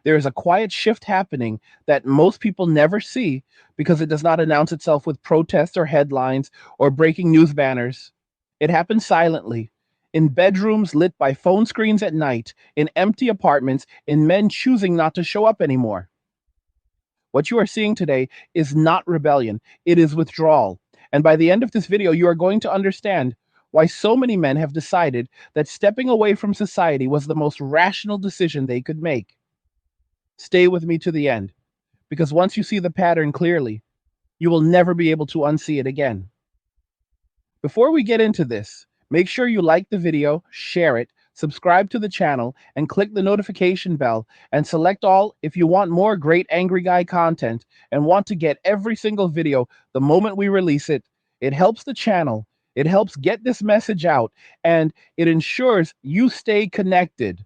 There is a quiet shift happening that most people never see because it does not announce itself with protests or headlines or breaking news banners. It happens silently, in bedrooms lit by phone screens at night, in empty apartments, in men choosing not to show up anymore. What you are seeing today is not rebellion, it is withdrawal. And by the end of this video, you are going to understand why so many men have decided that stepping away from society was the most rational decision they could make. Stay with me to the end, because once you see the pattern clearly, you will never be able to unsee it again. Before we get into this, make sure you like the video, share it, subscribe to the channel, and click the notification bell and select all if you want more great Angry Guy content and want to get every single video the moment we release it. It helps the channel, it helps get this message out, and it ensures you stay connected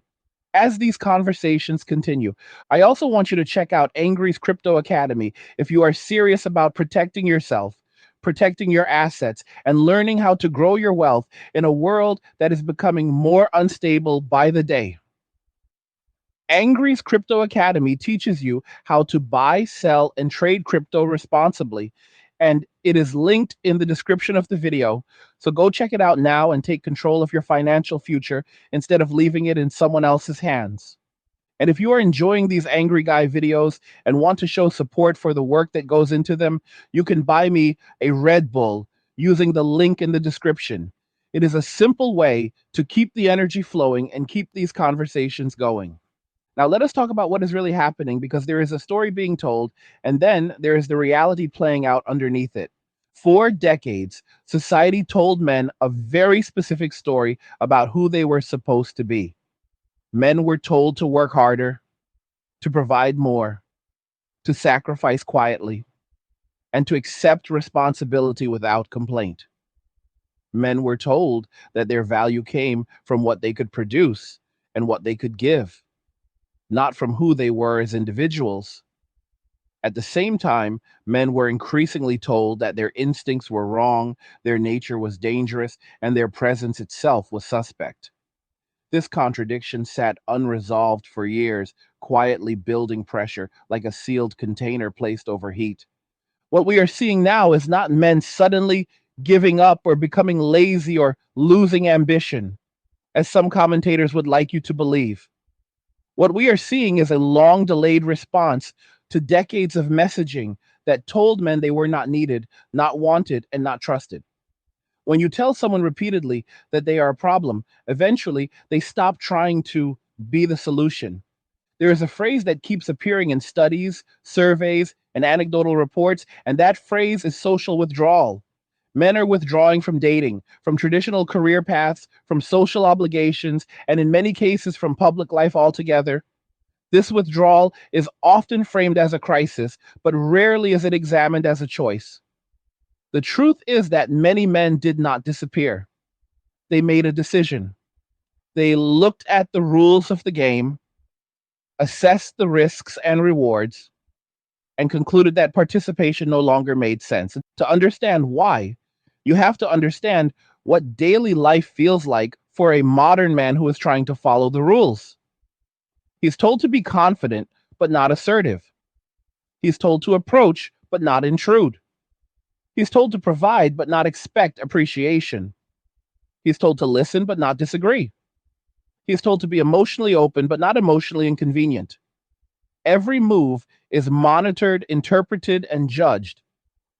as these conversations continue. I also want you to check out Angry's Crypto Academy if you are serious about protecting yourself, protecting your assets, and learning how to grow your wealth in a world that is becoming more unstable by the day. Angry's Crypto Academy teaches you how to buy, sell, and trade crypto responsibly. And it is linked in the description of the video. So go check it out now and take control of your financial future instead of leaving it in someone else's hands. And if you are enjoying these Angry Guy videos and want to show support for the work that goes into them, you can buy me a Red Bull using the link in the description. It is a simple way to keep the energy flowing and keep these conversations going. Now, let us talk about what is really happening because there is a story being told, and then there is the reality playing out underneath it. For decades, society told men a very specific story about who they were supposed to be. Men were told to work harder, to provide more, to sacrifice quietly, and to accept responsibility without complaint. Men were told that their value came from what they could produce and what they could give, not from who they were as individuals. At the same time, men were increasingly told that their instincts were wrong, their nature was dangerous, and their presence itself was suspect. This contradiction sat unresolved for years, quietly building pressure like a sealed container placed over heat. What we are seeing now is not men suddenly giving up or becoming lazy or losing ambition, as some commentators would like you to believe. What we are seeing is a long delayed response to decades of messaging that told men they were not needed, not wanted, and not trusted. When you tell someone repeatedly that they are a problem, eventually they stop trying to be the solution. There is a phrase that keeps appearing in studies, surveys, and anecdotal reports, and that phrase is social withdrawal. Men are withdrawing from dating, from traditional career paths, from social obligations, and in many cases from public life altogether. This withdrawal is often framed as a crisis, but rarely is it examined as a choice. The truth is that many men did not disappear. They made a decision. They looked at the rules of the game, assessed the risks and rewards, and concluded that participation no longer made sense. To understand why, you have to understand what daily life feels like for a modern man who is trying to follow the rules. He's told to be confident, but not assertive. He's told to approach, but not intrude. He's told to provide, but not expect appreciation. He's told to listen, but not disagree. He's told to be emotionally open, but not emotionally inconvenient. Every move is monitored, interpreted, and judged,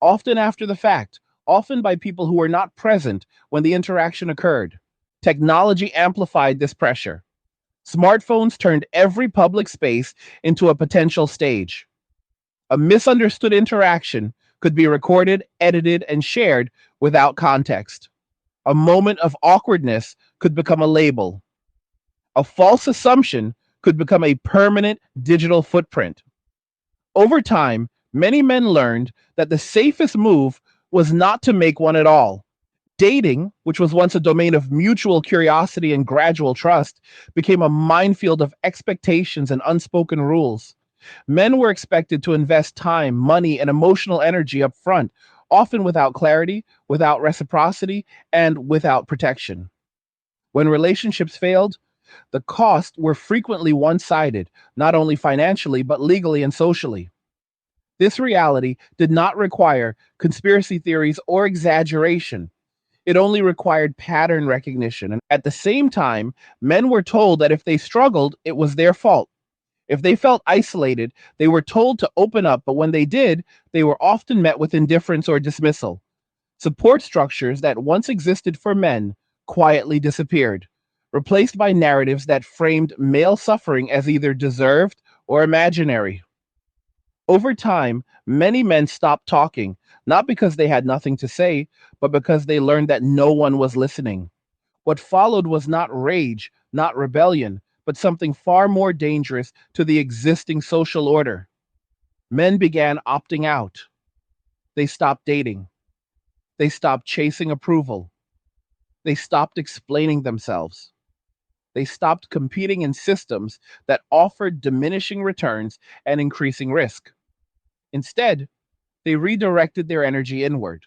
often after the fact, often by people who were not present when the interaction occurred. Technology amplified this pressure. Smartphones turned every public space into a potential stage. A misunderstood interaction could be recorded, edited, and shared without context. A moment of awkwardness could become a label. A false assumption could become a permanent digital footprint. Over time, many men learned that the safest move was not to make one at all. Dating, which was once a domain of mutual curiosity and gradual trust, became a minefield of expectations and unspoken rules. Men were expected to invest time, money, and emotional energy up front, often without clarity, without reciprocity, and without protection. When relationships failed, The costs were frequently one sided, not only financially, but legally and socially. This reality did not require conspiracy theories or exaggeration. It only required pattern recognition. And at the same time, men were told that if they struggled, it was their fault. If they felt isolated, they were told to open up, but when they did, they were often met with indifference or dismissal. Support structures that once existed for men quietly disappeared, replaced by narratives that framed male suffering as either deserved or imaginary. Over time, many men stopped talking, not because they had nothing to say, but because they learned that no one was listening. What followed was not rage, not rebellion, but something far more dangerous to the existing social order. Men began opting out. They stopped dating. They stopped chasing approval. They stopped explaining themselves. They stopped competing in systems that offered diminishing returns and increasing risk. Instead, they redirected their energy inward.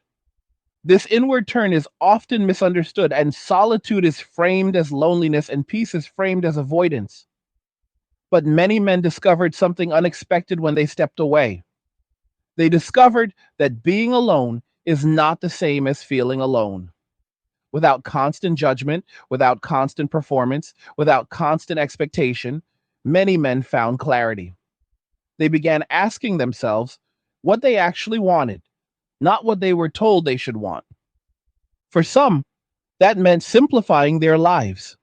This inward turn is often misunderstood, and solitude is framed as loneliness and peace is framed as avoidance. But many men discovered something unexpected when they stepped away. They discovered that being alone is not the same as feeling alone. Without constant judgment, without constant performance, without constant expectation, many men found clarity. They began asking themselves what they actually wanted, not what they were told they should want. For some, that meant simplifying their lives,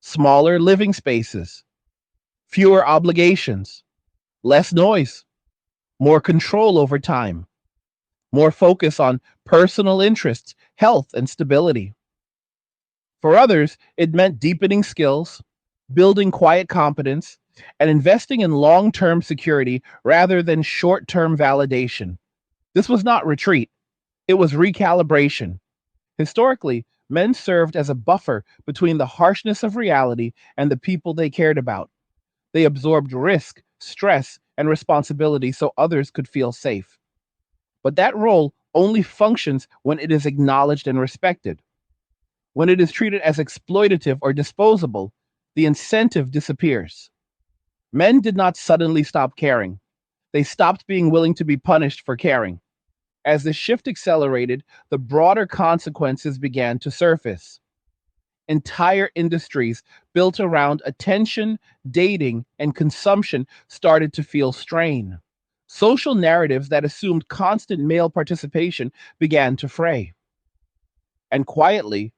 smaller living spaces, fewer obligations, less noise, more control over time, more focus on personal interests, health, and stability. For others, it meant deepening skills, building quiet competence, and investing in long term security rather than short term validation. This was not retreat, it was recalibration. Historically, men served as a buffer between the harshness of reality and the people they cared about. They absorbed risk, stress, and responsibility so others could feel safe. But that role only functions when it is acknowledged and respected. When it is treated as exploitative or disposable, the incentive disappears. Men did not suddenly stop caring. They stopped being willing to be punished for caring. As the shift accelerated, the broader consequences began to surface. Entire industries built around attention, dating, and consumption started to feel strain. Social narratives that assumed constant male participation began to fray. And quietly,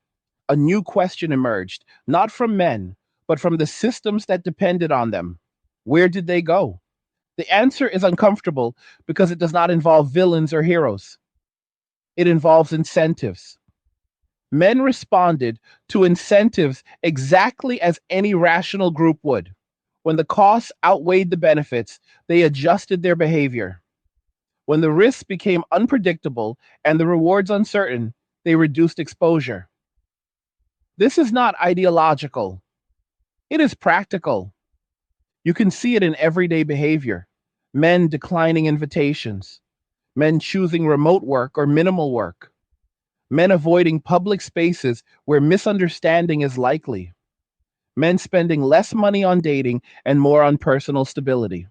a new question emerged, not from men, but from the systems that depended on them. Where did they go? The answer is uncomfortable because it does not involve villains or heroes. It involves incentives. Men responded to incentives exactly as any rational group would. When the costs outweighed the benefits, they adjusted their behavior. When the risks became unpredictable and the rewards uncertain, they reduced exposure. This is not ideological, it is practical. You can see it in everyday behavior. Men declining invitations, men choosing remote work or minimal work, men avoiding public spaces where misunderstanding is likely, men spending less money on dating and more on personal stability,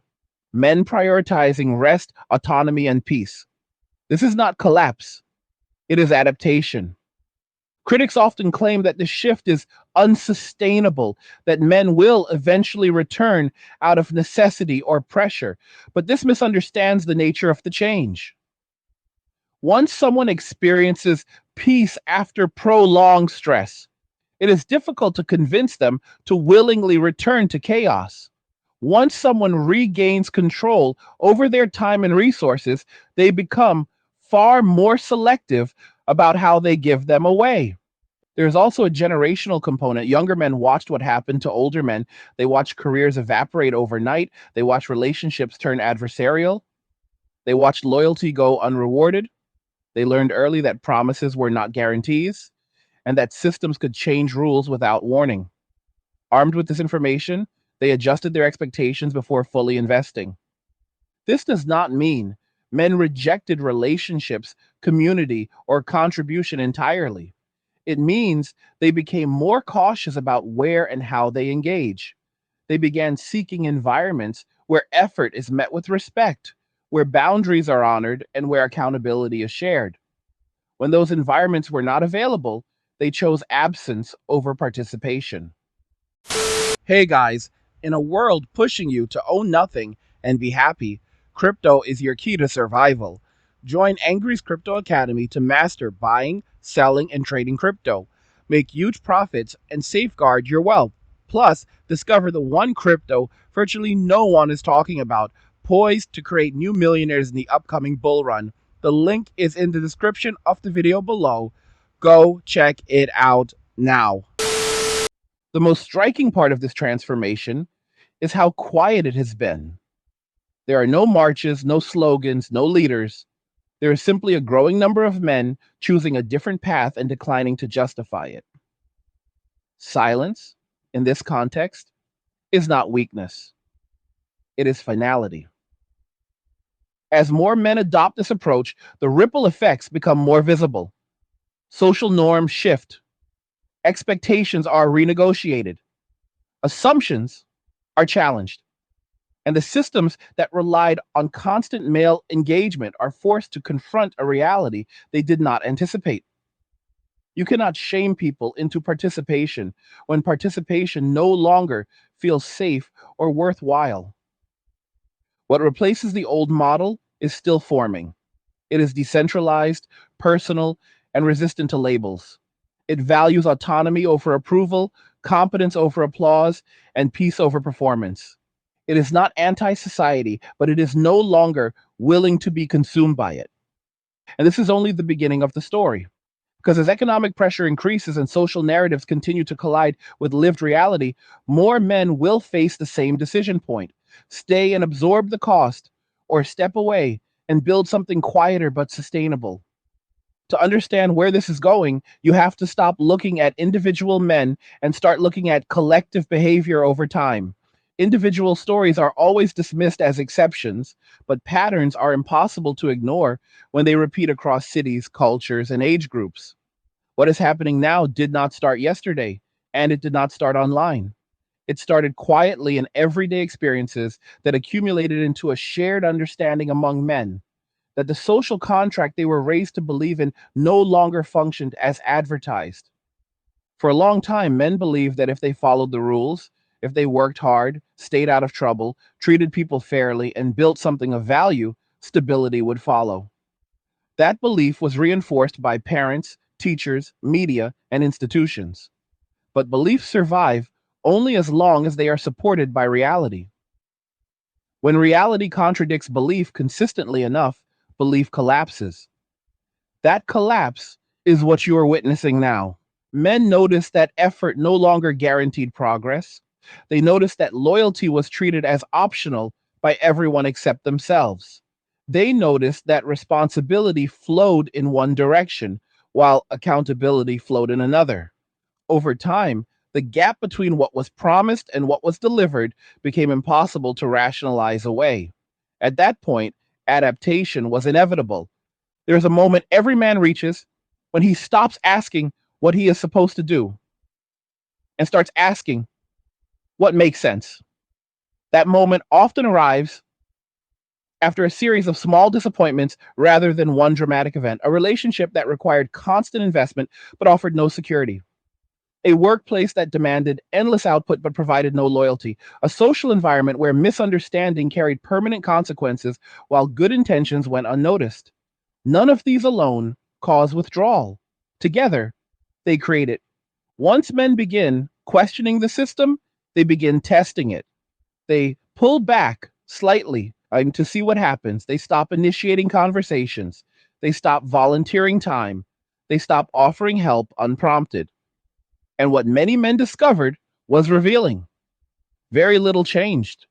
men prioritizing rest, autonomy, and peace. This is not collapse, it is adaptation. Critics often claim that this shift is unsustainable, that men will eventually return out of necessity or pressure, but this misunderstands the nature of the change. Once someone experiences peace after prolonged stress, it is difficult to convince them to willingly return to chaos. Once someone regains control over their time and resources, they become far more selective about how they give them away. There's also a generational component. Younger men watched what happened to older men. They watched careers evaporate overnight. They watched relationships turn adversarial. They watched loyalty go unrewarded. They learned early that promises were not guarantees and that systems could change rules without warning. Armed with this information, they adjusted their expectations before fully investing. This does not mean men rejected relationships, community, or contribution entirely. It means they became more cautious about where and how they engage. They began seeking environments where effort is met with respect, where boundaries are honored, and where accountability is shared. When those environments were not available, they chose absence over participation. Hey guys, in a world pushing you to own nothing and be happy, crypto is your key to survival. Join Angry's Crypto Academy to master buying, selling, and trading crypto. Make huge profits and safeguard your wealth. Plus, discover the one crypto virtually no one is talking about, poised to create new millionaires in the upcoming bull run. The link is in the description of the video below. Go check it out now. The most striking part of this transformation is how quiet it has been. There are no marches, no slogans, no leaders. There is simply a growing number of men choosing a different path and declining to justify it. Silence, in this context, is not weakness, it is finality. As more men adopt this approach, the ripple effects become more visible. Social norms shift, expectations are renegotiated, assumptions are challenged, and the systems that relied on constant male engagement are forced to confront a reality they did not anticipate. You cannot shame people into participation when participation no longer feels safe or worthwhile. What replaces the old model is still forming. It is decentralized, personal, and resistant to labels. It values autonomy over approval, competence over applause, and peace over performance. It is not anti-society, but it is no longer willing to be consumed by it. And this is only the beginning of the story. Because as economic pressure increases and social narratives continue to collide with lived reality, more men will face the same decision point: stay and absorb the cost, or step away and build something quieter but sustainable. To understand where this is going, you have to stop looking at individual men and start looking at collective behavior over time. Individual stories are always dismissed as exceptions, but patterns are impossible to ignore when they repeat across cities, cultures, and age groups. What is happening now did not start yesterday, and it did not start online. It started quietly in everyday experiences that accumulated into a shared understanding among men that the social contract they were raised to believe in no longer functioned as advertised. For a long time, men believed that if they followed the rules, if they worked hard, stayed out of trouble, treated people fairly, and built something of value, stability would follow. That belief was reinforced by parents, teachers, media, and institutions. But beliefs survive only as long as they are supported by reality. When reality contradicts belief consistently enough, belief collapses. That collapse is what you are witnessing now. Men noticed that effort no longer guaranteed progress. They noticed that loyalty was treated as optional by everyone except themselves. They noticed that responsibility flowed in one direction, while accountability flowed in another. Over time, the gap between what was promised and what was delivered became impossible to rationalize away. At that point, adaptation was inevitable. There's a moment every man reaches when he stops asking what he is supposed to do and starts asking what makes sense. That moment often arrives after a series of small disappointments rather than one dramatic event, a relationship that required constant investment but offered no security, a workplace that demanded endless output but provided no loyalty, a social environment where misunderstanding carried permanent consequences while good intentions went unnoticed. None of these alone cause withdrawal. Together, they create it. Once men begin questioning the system, they begin testing it. They pull back slightly to see what happens. They stop initiating conversations. They stop volunteering time. They stop offering help unprompted. And what many men discovered was revealing. Very little changed.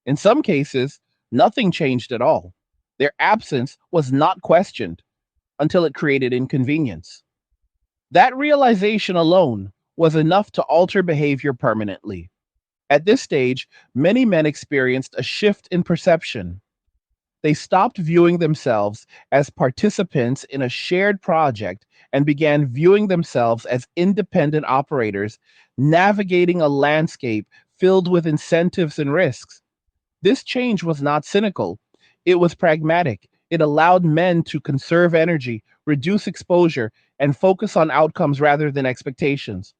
In some cases, nothing changed at all. Their absence was not questioned until it created inconvenience. That realization alone was enough to alter behavior permanently. At this stage, many men experienced a shift in perception. They stopped viewing themselves as participants in a shared project and began viewing themselves as independent operators, navigating a landscape filled with incentives and risks. This change was not cynical, it was pragmatic. It allowed men to conserve energy, reduce exposure, and focus on outcomes rather than expectations.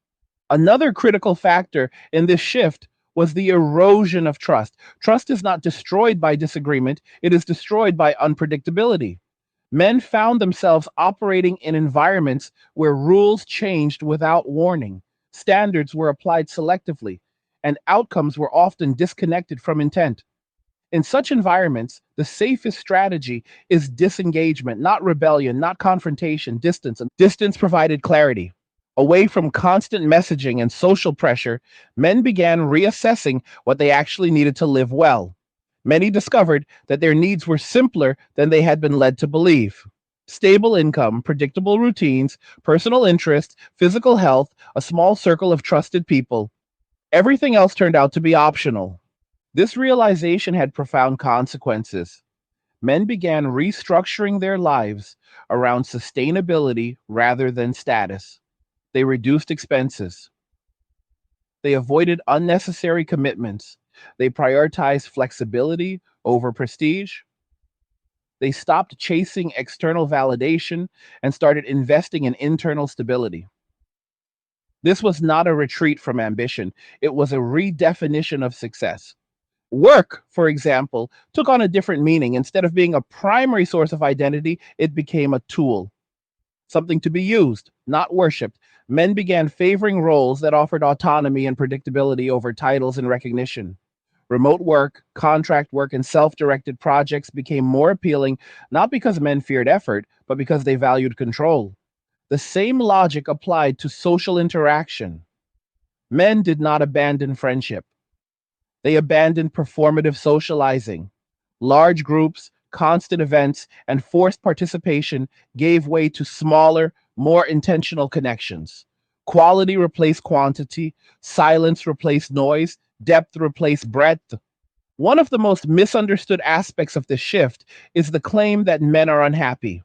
Another critical factor in this shift was the erosion of trust. Trust is not destroyed by disagreement, it is destroyed by unpredictability. Men found themselves operating in environments where rules changed without warning, standards were applied selectively, and outcomes were often disconnected from intent. In such environments, the safest strategy is disengagement, not rebellion, not confrontation, distance. Distance provided clarity. Away from constant messaging and social pressure, men began reassessing what they actually needed to live well. Many discovered that their needs were simpler than they had been led to believe. Stable income, predictable routines, personal interest, physical health, a small circle of trusted people. Everything else turned out to be optional. This realization had profound consequences. Men began restructuring their lives around sustainability rather than status. They reduced expenses. They avoided unnecessary commitments. They prioritized flexibility over prestige. They stopped chasing external validation and started investing in internal stability. This was not a retreat from ambition, it was a redefinition of success. Work, for example, took on a different meaning. Instead of being a primary source of identity, it became a tool, something to be used, not worshipped. Men began favoring roles that offered autonomy and predictability over titles and recognition. Remote work, contract work, and self directed projects became more appealing, not because men feared effort, but because they valued control. The same logic applied to social interaction. Men did not abandon friendship, they abandoned performative socializing. Large groups, constant events, and forced participation gave way to smaller, more intentional connections. Quality replaced quantity, silence replaced noise, depth replaced breadth. One of the most misunderstood aspects of this shift is the claim that men are unhappy.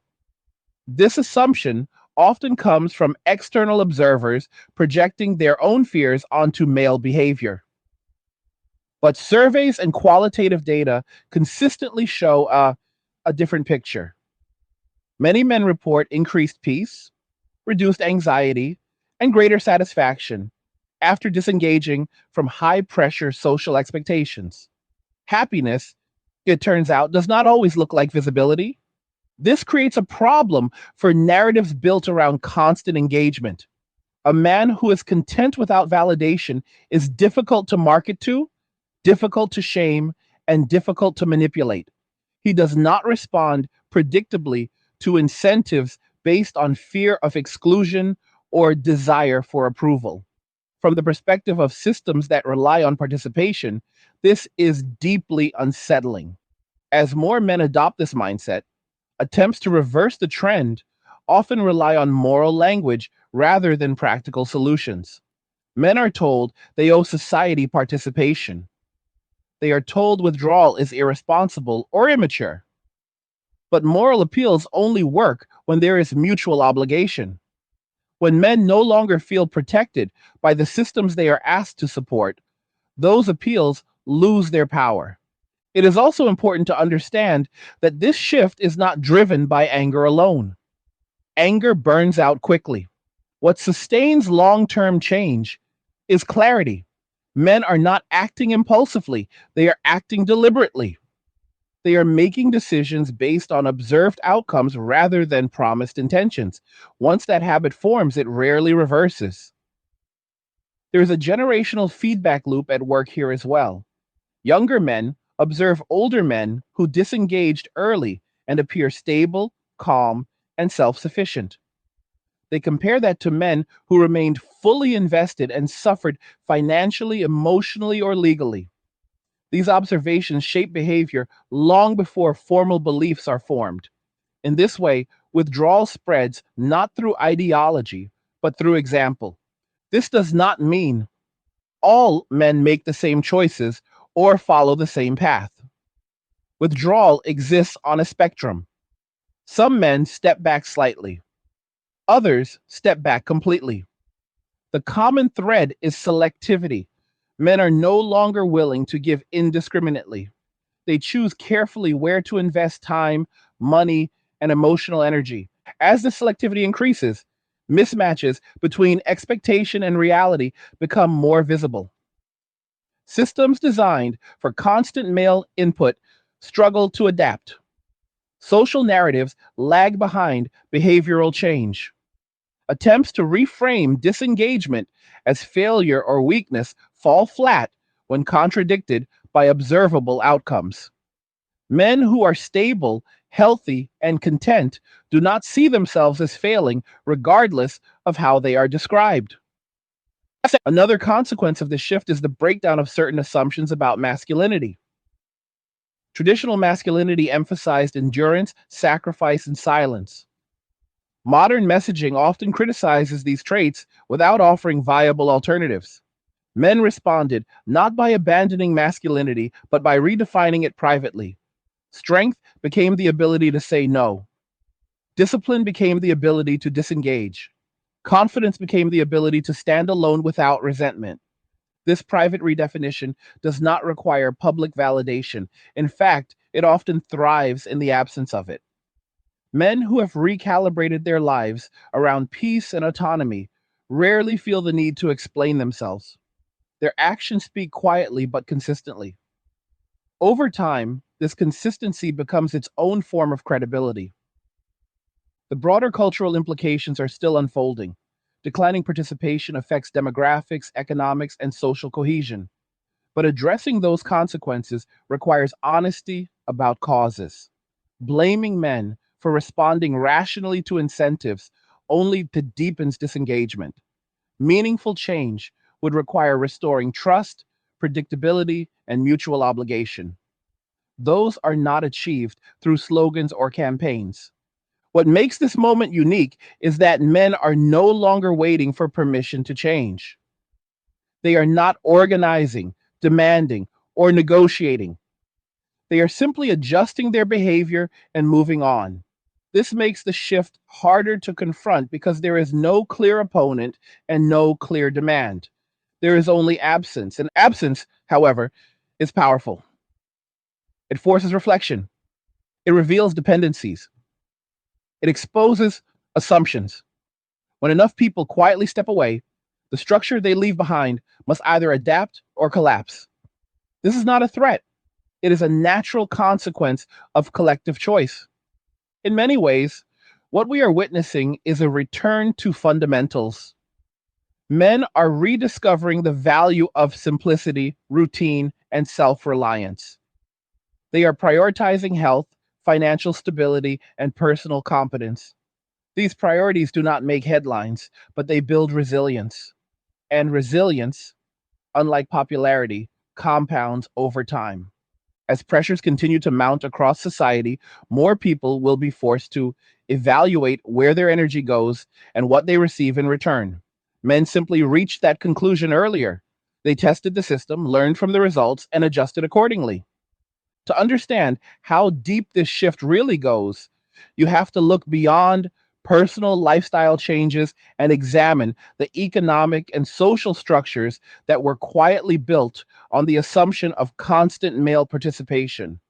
This assumption often comes from external observers projecting their own fears onto male behavior. But surveys and qualitative data consistently show a different picture. Many men report increased peace, reduced anxiety, and greater satisfaction after disengaging from high pressure social expectations. Happiness, it turns out, does not always look like visibility. This creates a problem for narratives built around constant engagement. A man who is content without validation is difficult to market to, difficult to shame, and difficult to manipulate. He does not respond predictably to incentives based on fear of exclusion or desire for approval. From the perspective of systems that rely on participation, this is deeply unsettling. As more men adopt this mindset, attempts to reverse the trend often rely on moral language rather than practical solutions. Men are told they owe society participation. They are told withdrawal is irresponsible or immature. But moral appeals only work when there is mutual obligation. When men no longer feel protected by the systems they are asked to support, those appeals lose their power. It is also important to understand that this shift is not driven by anger alone. Anger burns out quickly. What sustains long term change is clarity. Men are not acting impulsively, they are acting deliberately. They are making decisions based on observed outcomes rather than promised intentions. Once that habit forms, it rarely reverses. There is a generational feedback loop at work here as well. Younger men observe older men who disengaged early and appear stable, calm, and self sufficient. They compare that to men who remained fully invested and suffered financially, emotionally, or legally. These observations shape behavior long before formal beliefs are formed. In this way, withdrawal spreads not through ideology, but through example. This does not mean all men make the same choices or follow the same path. Withdrawal exists on a spectrum. Some men step back slightly, others step back completely. The common thread is selectivity. Men are no longer willing to give indiscriminately. They choose carefully where to invest time, money, and emotional energy. As the selectivity increases, mismatches between expectation and reality become more visible. Systems designed for constant male input struggle to adapt. Social narratives lag behind behavioral change. Attempts to reframe disengagement as failure or weakness fall flat when contradicted by observable outcomes. Men who are stable, healthy, and content do not see themselves as failing, regardless of how they are described. Another consequence of this shift is the breakdown of certain assumptions about masculinity. Traditional masculinity emphasized endurance, sacrifice, and silence. Modern messaging often criticizes these traits without offering viable alternatives. Men responded not by abandoning masculinity, but by redefining it privately. Strength became the ability to say no. Discipline became the ability to disengage. Confidence became the ability to stand alone without resentment. This private redefinition does not require public validation. In fact, it often thrives in the absence of it. Men who have recalibrated their lives around peace and autonomy rarely feel the need to explain themselves. Their actions speak quietly but consistently. Over time, this consistency becomes its own form of credibility. The broader cultural implications are still unfolding. Declining participation affects demographics, economics, and social cohesion. But addressing those consequences requires honesty about causes. Blaming men for responding rationally to incentives only deepens disengagement. Meaningful change would require restoring trust, predictability, and mutual obligation. Those are not achieved through slogans or campaigns. What makes this moment unique is that men are no longer waiting for permission to change. They are not organizing, demanding, or negotiating. They are simply adjusting their behavior and moving on. This makes the shift harder to confront because there is no clear opponent and no clear demand. There is only absence. And absence, however, is powerful. It forces reflection, it reveals dependencies, it exposes assumptions. When enough people quietly step away, the structure they leave behind must either adapt or collapse. This is not a threat, it is a natural consequence of collective choice. In many ways, what we are witnessing is a return to fundamentals. Men are rediscovering the value of simplicity, routine, and self reliance. They are prioritizing health, financial stability, and personal competence. These priorities do not make headlines, but they build resilience. And resilience, unlike popularity, compounds over time. As pressures continue to mount across society, more people will be forced to evaluate where their energy goes and what they receive in return. Men simply reached that conclusion earlier. They tested the system, learned from the results, and adjusted accordingly. To understand how deep this shift really goes, you have to look beyond personal lifestyle changes and examine the economic and social structures that were quietly built on the assumption of constant male participation.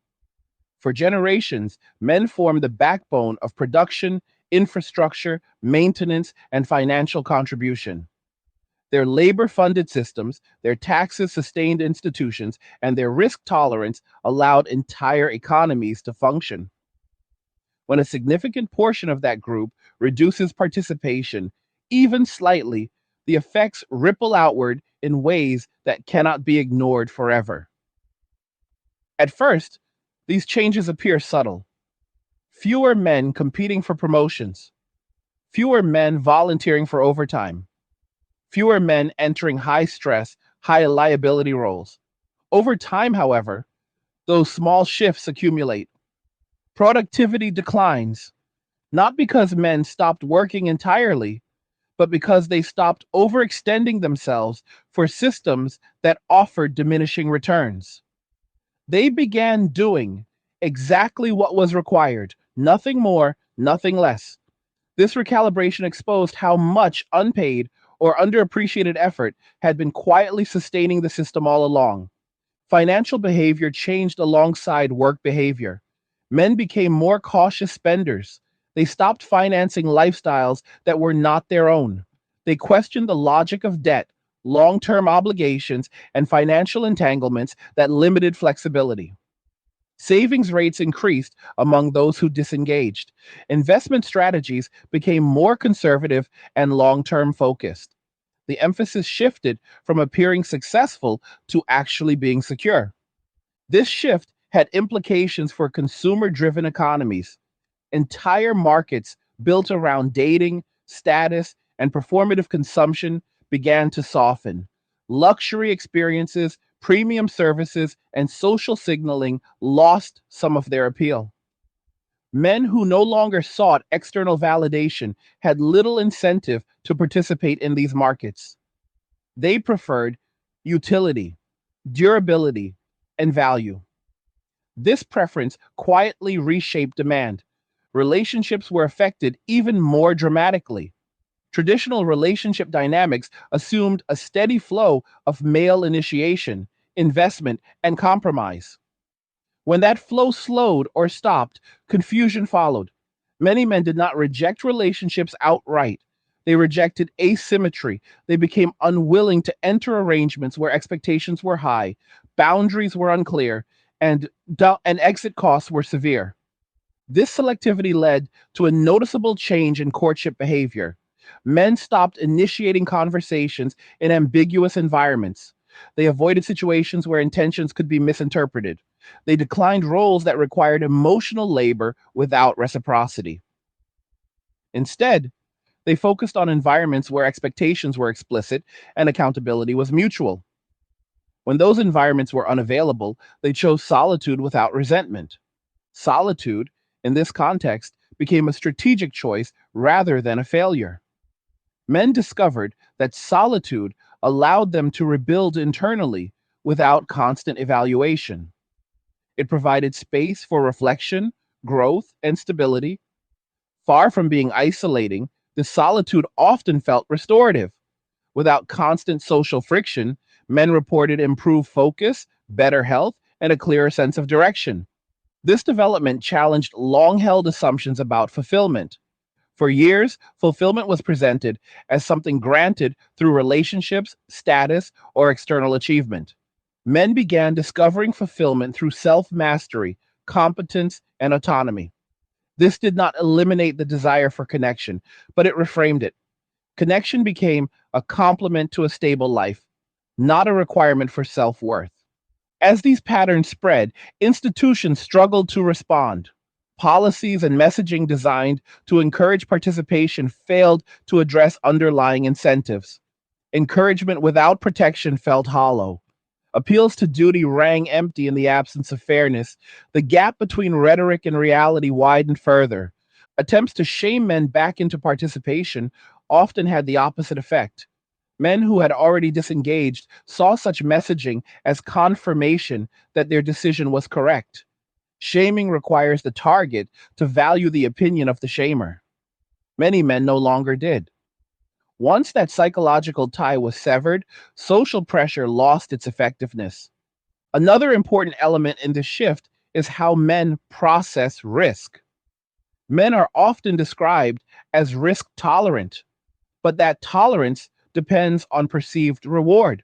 For generations, men formed the backbone of production, infrastructure, maintenance, and financial contribution. Their labor funded systems, their taxes sustained institutions, and their risk tolerance allowed entire economies to function. When a significant portion of that group reduces participation, even slightly, the effects ripple outward in ways that cannot be ignored forever. At first, these changes appear subtle. Fewer men competing for promotions, fewer men volunteering for overtime, fewer men entering high stress, high liability roles. Over time, however, those small shifts accumulate. Productivity declines, not because men stopped working entirely, but because they stopped overextending themselves for systems that offered diminishing returns. They began doing Exactly what was required. Nothing more, nothing less. This recalibration exposed how much unpaid or underappreciated effort had been quietly sustaining the system all along. Financial behavior changed alongside work behavior. Men became more cautious spenders. They stopped financing lifestyles that were not their own. They questioned the logic of debt, long term obligations, and financial entanglements that limited flexibility. Savings rates increased among those who disengaged. Investment strategies became more conservative and long term focused. The emphasis shifted from appearing successful to actually being secure. This shift had implications for consumer driven economies. Entire markets built around dating, status, and performative consumption began to soften. Luxury experiences, premium services, and social signaling lost some of their appeal. Men who no longer sought external validation had little incentive to participate in these markets. They preferred utility, durability, and value. This preference quietly reshaped demand. Relationships were affected even more dramatically. Traditional relationship dynamics assumed a steady flow of male initiation, investment, and compromise. When that flow slowed or stopped, confusion followed. Many men did not reject relationships outright. They rejected asymmetry. They became unwilling to enter arrangements where expectations were high, boundaries were unclear, and exit costs were severe. This selectivity led to a noticeable change in courtship behavior. Men stopped initiating conversations in ambiguous environments. They avoided situations where intentions could be misinterpreted. They declined roles that required emotional labor without reciprocity. Instead, they focused on environments where expectations were explicit and accountability was mutual. When those environments were unavailable, they chose solitude without resentment. Solitude, in this context, became a strategic choice rather than a failure. Men discovered that solitude allowed them to rebuild internally without constant evaluation. It provided space for reflection, growth, and stability. Far from being isolating, the solitude often felt restorative. Without constant social friction, men reported improved focus, better health, and a clearer sense of direction. This development challenged long held assumptions about fulfillment. For years, fulfillment was presented as something granted through relationships, status, or external achievement. Men began discovering fulfillment through self mastery, competence, and autonomy. This did not eliminate the desire for connection, but it reframed it. Connection became a complement to a stable life, not a requirement for self worth. As these patterns spread, institutions struggled to respond. Policies and messaging designed to encourage participation failed to address underlying incentives. Encouragement without protection felt hollow. Appeals to duty rang empty in the absence of fairness. The gap between rhetoric and reality widened further. Attempts to shame men back into participation often had the opposite effect. Men who had already disengaged saw such messaging as confirmation that their decision was correct. Shaming requires the target to value the opinion of the shamer. Many men no longer did. Once that psychological tie was severed, social pressure lost its effectiveness. Another important element in this shift is how men process risk. Men are often described as risk tolerant, but that tolerance depends on perceived reward.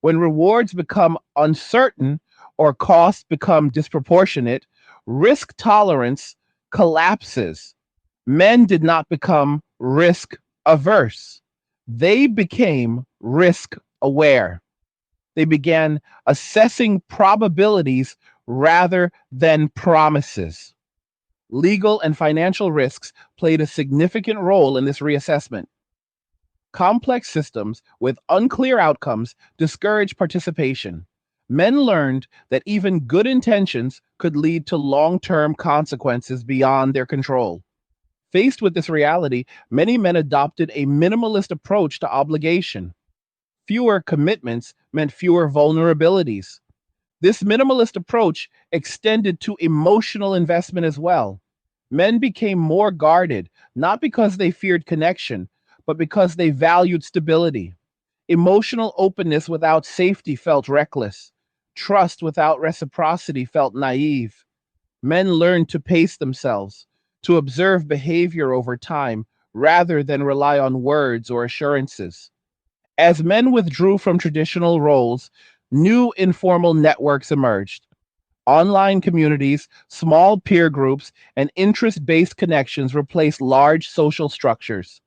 When rewards become uncertain or costs become disproportionate, risk tolerance collapses. Men did not become risk averse, they became risk aware. They began assessing probabilities rather than promises. Legal and financial risks played a significant role in this reassessment. Complex systems with unclear outcomes discourage participation. Men learned that even good intentions could lead to long term consequences beyond their control. Faced with this reality, many men adopted a minimalist approach to obligation. Fewer commitments meant fewer vulnerabilities. This minimalist approach extended to emotional investment as well. Men became more guarded, not because they feared connection, but because they valued stability. Emotional openness without safety felt reckless. Trust without reciprocity felt naive. Men learned to pace themselves, to observe behavior over time rather than rely on words or assurances. As men withdrew from traditional roles, new informal networks emerged. Online communities, small peer groups, and interest based connections replaced large social structures.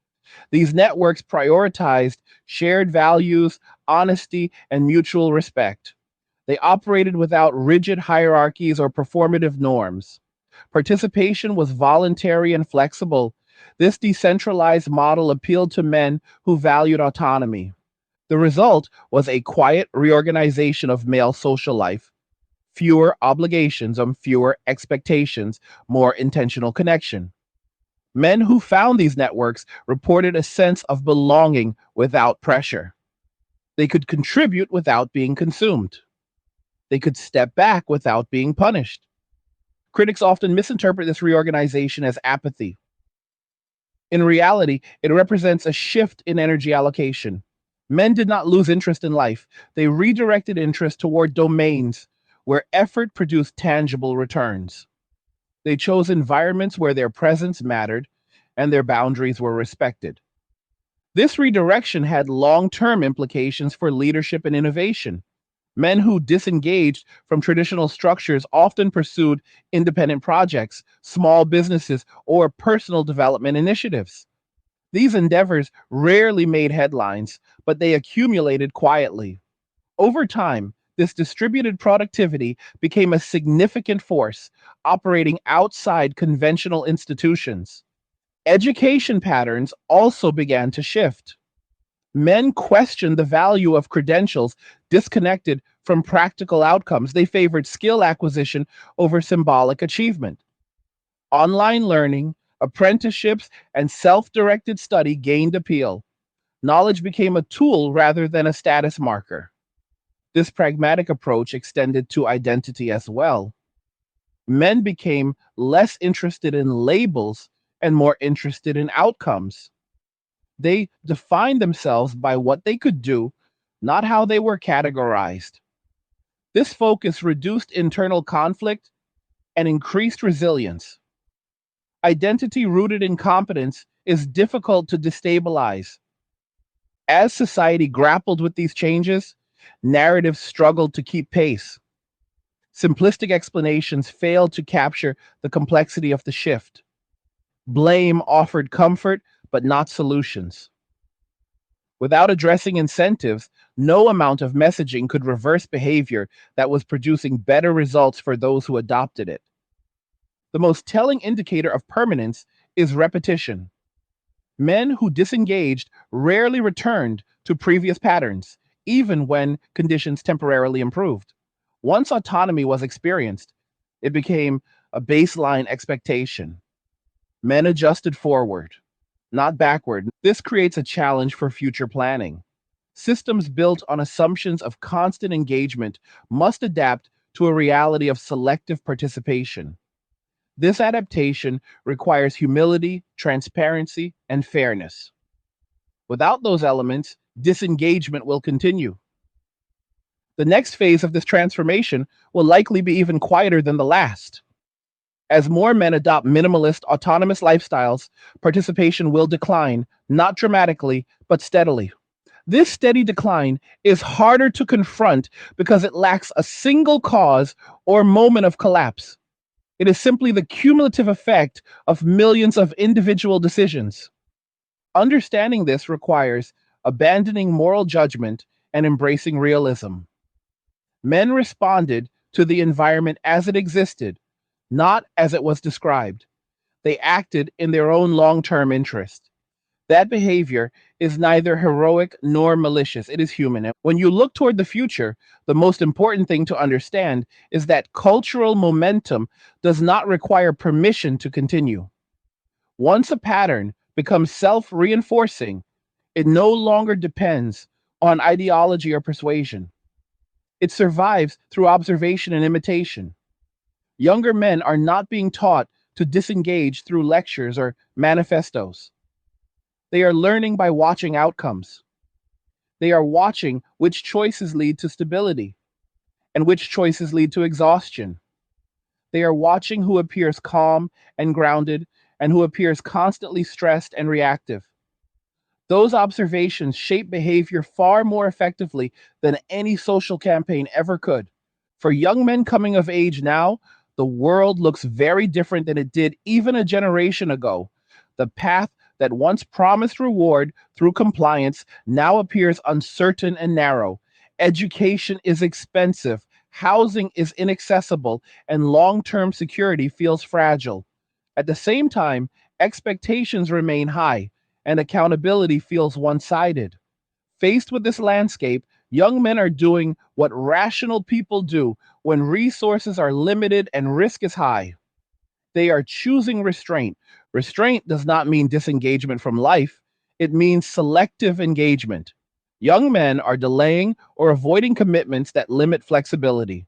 These networks prioritized shared values, honesty, and mutual respect. They operated without rigid hierarchies or performative norms. Participation was voluntary and flexible. This decentralized model appealed to men who valued autonomy. The result was a quiet reorganization of male social life, fewer obligations and fewer expectations, more intentional connection. Men who found these networks reported a sense of belonging without pressure. They could contribute without being consumed. They could step back without being punished. Critics often misinterpret this reorganization as apathy. In reality, it represents a shift in energy allocation. Men did not lose interest in life, they redirected interest toward domains where effort produced tangible returns. They chose environments where their presence mattered and their boundaries were respected. This redirection had long term implications for leadership and innovation. Men who disengaged from traditional structures often pursued independent projects, small businesses, or personal development initiatives. These endeavors rarely made headlines, but they accumulated quietly. Over time, this distributed productivity became a significant force operating outside conventional institutions. Education patterns also began to shift. Men questioned the value of credentials disconnected from practical outcomes. They favored skill acquisition over symbolic achievement. Online learning, apprenticeships, and self directed study gained appeal. Knowledge became a tool rather than a status marker. This pragmatic approach extended to identity as well. Men became less interested in labels and more interested in outcomes. They defined themselves by what they could do, not how they were categorized. This focus reduced internal conflict and increased resilience. Identity rooted in competence is difficult to destabilize. As society grappled with these changes, narratives struggled to keep pace. Simplistic explanations failed to capture the complexity of the shift. Blame offered comfort, but not solutions. Without addressing incentives, no amount of messaging could reverse behavior that was producing better results for those who adopted it. The most telling indicator of permanence is repetition. Men who disengaged rarely returned to previous patterns, even when conditions temporarily improved. Once autonomy was experienced, it became a baseline expectation. Men adjusted forward, not backward. This creates a challenge for future planning. Systems built on assumptions of constant engagement must adapt to a reality of selective participation. This adaptation requires humility, transparency, and fairness. Without those elements, disengagement will continue. The next phase of this transformation will likely be even quieter than the last. As more men adopt minimalist, autonomous lifestyles, participation will decline, not dramatically, but steadily. This steady decline is harder to confront because it lacks a single cause or moment of collapse. It is simply the cumulative effect of millions of individual decisions. Understanding this requires abandoning moral judgment and embracing realism. Men responded to the environment as it existed, not as it was described. They acted in their own long term interest. That behavior is neither heroic nor malicious, it is human. And when you look toward the future, the most important thing to understand is that cultural momentum does not require permission to continue. Once a pattern becomes self reinforcing, it no longer depends on ideology or persuasion. It survives through observation and imitation. Younger men are not being taught to disengage through lectures or manifestos. They are learning by watching outcomes. They are watching which choices lead to stability and which choices lead to exhaustion. They are watching who appears calm and grounded and who appears constantly stressed and reactive. Those observations shape behavior far more effectively than any social campaign ever could. For young men coming of age now, the world looks very different than it did even a generation ago. The path that once promised reward through compliance now appears uncertain and narrow. Education is expensive, housing is inaccessible, and long term security feels fragile. At the same time, expectations remain high, and accountability feels one sided. Faced with this landscape, young men are doing what rational people do when resources are limited and risk is high. They are choosing restraint. Restraint does not mean disengagement from life, it means selective engagement. Young men are delaying or avoiding commitments that limit flexibility.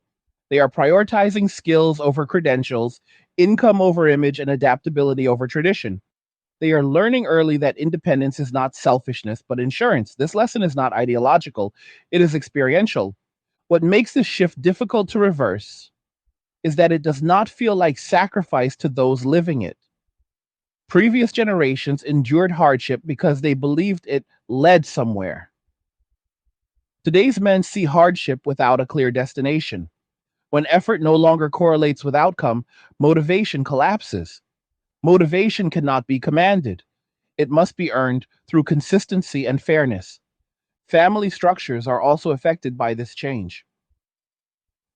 They are prioritizing skills over credentials, income over image, and adaptability over tradition. They are learning early that independence is not selfishness, but insurance. This lesson is not ideological, it is experiential. What makes this shift difficult to reverse is that it does not feel like sacrifice to those living it. Previous generations endured hardship because they believed it led somewhere. Today's men see hardship without a clear destination. When effort no longer correlates with outcome, motivation collapses. Motivation cannot be commanded. It must be earned through consistency and fairness. Family structures are also affected by this change.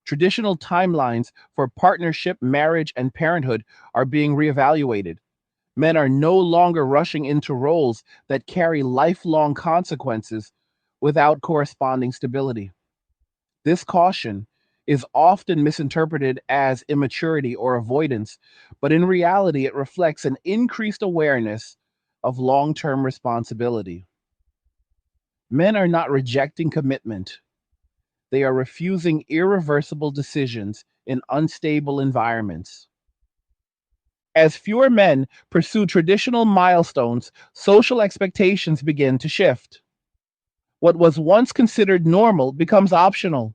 Traditional timelines for partnership, marriage, and parenthood are being reevaluated. Men are no longer rushing into roles that carry lifelong consequences without corresponding stability. This caution is often misinterpreted as immaturity or avoidance, but in reality, it reflects an increased awareness of long term responsibility. Men are not rejecting commitment, they are refusing irreversible decisions in unstable environments. As fewer men pursue traditional milestones, social expectations begin to shift. What was once considered normal becomes optional.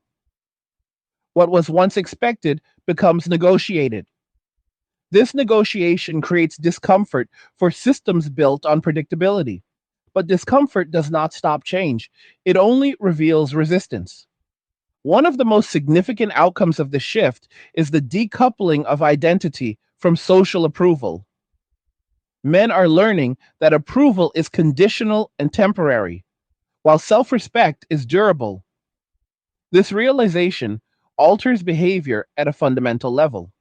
What was once expected becomes negotiated. This negotiation creates discomfort for systems built on predictability. But discomfort does not stop change, it only reveals resistance. One of the most significant outcomes of the shift is the decoupling of identity from social approval. Men are learning that approval is conditional and temporary, while self respect is durable. This realization alters behavior at a fundamental level.